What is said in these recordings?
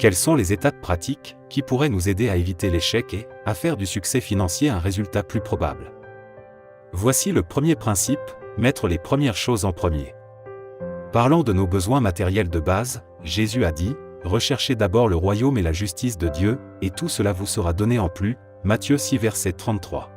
Quelles sont les étapes pratiques qui pourraient nous aider à éviter l'échec et à faire du succès financier un résultat plus probable? Voici le premier principe, mettre les premières choses en premier. Parlant de nos besoins matériels de base, Jésus a dit, « Recherchez d'abord le royaume et la justice de Dieu, et tout cela vous sera donné en plus » Matthieu 6 verset 33.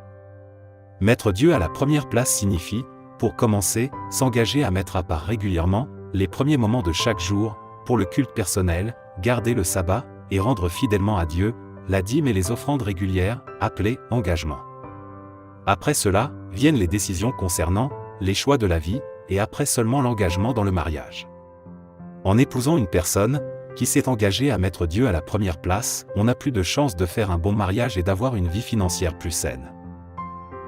Mettre Dieu à la première place signifie, pour commencer, s'engager à mettre à part régulièrement les premiers moments de chaque jour, pour le culte personnel, garder le sabbat, et rendre fidèlement à Dieu, la dîme et les offrandes régulières, appelées engagement. Après cela, viennent les décisions concernant les choix de la vie, et après seulement l'engagement dans le mariage. En épousant une personne qui s'est engagée à mettre Dieu à la première place, on a plus de chances de faire un bon mariage et d'avoir une vie financière plus saine.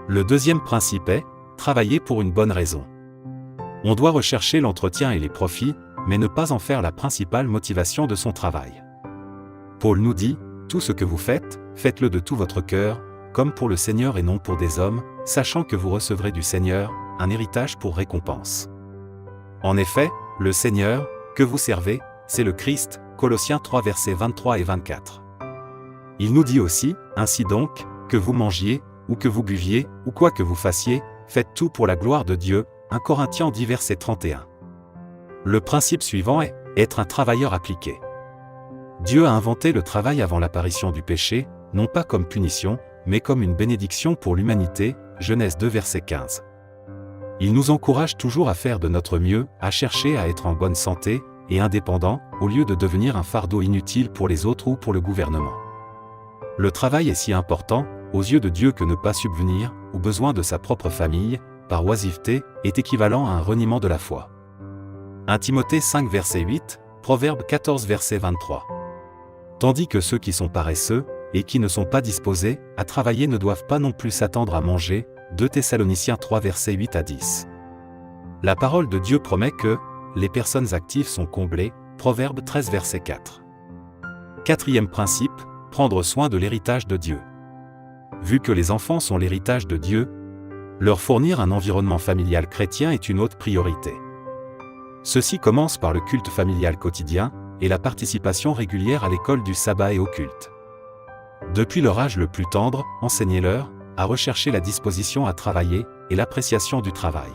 Le deuxième principe est travailler pour une bonne raison. On doit rechercher l'entretien et les profits, mais ne pas en faire la principale motivation de son travail. Paul nous dit, « Tout ce que vous faites, faites-le de tout votre cœur, comme pour le Seigneur et non pour des hommes, sachant que vous recevrez du Seigneur un héritage pour récompense. » En effet, le Seigneur, que vous servez, c'est le Christ, Colossiens 3 versets 23 et 24. Il nous dit aussi, « Ainsi donc, que vous mangiez, ou que vous buviez, ou quoi que vous fassiez, faites tout pour la gloire de Dieu. » 1 Corinthiens 10 verset 31. Le principe suivant est être un travailleur appliqué. Dieu a inventé le travail avant l'apparition du péché, non pas comme punition, mais comme une bénédiction pour l'humanité, Genèse 2 verset 15. Il nous encourage toujours à faire de notre mieux, à chercher à être en bonne santé et indépendant, au lieu de devenir un fardeau inutile pour les autres ou pour le gouvernement. Le travail est si important, aux yeux de Dieu, que ne pas subvenir aux besoins de sa propre famille, par oisiveté, est équivalent à un reniement de la foi. 1 Timothée 5 verset 8, Proverbe 14 verset 23. Tandis que ceux qui sont paresseux, et qui ne sont pas disposés à travailler ne doivent pas non plus s'attendre à manger, 2 Thessaloniciens 3 versets 8 à 10. La parole de Dieu promet que les personnes actives sont comblées, Proverbe 13 verset 4. Quatrième principe, prendre soin de l'héritage de Dieu. Vu que les enfants sont l'héritage de Dieu, leur fournir un environnement familial chrétien est une haute priorité. Ceci commence par le culte familial quotidien et la participation régulière à l'école du sabbat et au culte. Depuis leur âge le plus tendre, enseignez-leur à rechercher la disposition à travailler et l'appréciation du travail.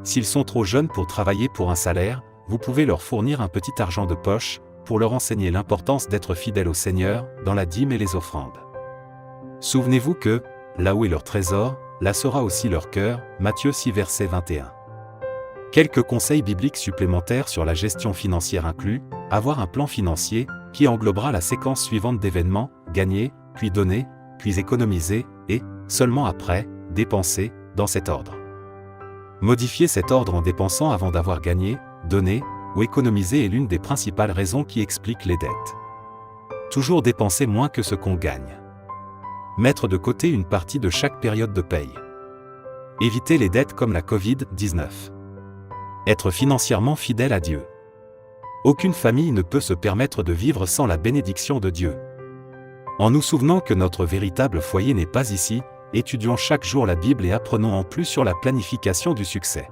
S'ils sont trop jeunes pour travailler pour un salaire, vous pouvez leur fournir un petit argent de poche pour leur enseigner l'importance d'être fidèles au Seigneur dans la dîme et les offrandes. Souvenez-vous que, là où est leur trésor, là sera aussi leur cœur, Matthieu 6 verset 21. Quelques conseils bibliques supplémentaires sur la gestion financière incluent avoir un plan financier qui englobera la séquence suivante d'événements, gagner, puis donner, puis économiser, et, seulement après, dépenser, dans cet ordre. Modifier cet ordre en dépensant avant d'avoir gagné, donné ou économisé est l'une des principales raisons qui expliquent les dettes. Toujours dépenser moins que ce qu'on gagne. Mettre de côté une partie de chaque période de paye. Éviter les dettes comme la Covid-19. Être financièrement fidèle à Dieu. Aucune famille ne peut se permettre de vivre sans la bénédiction de Dieu. En nous souvenant que notre véritable foyer n'est pas ici, étudions chaque jour la Bible et apprenons en plus sur la planification du succès.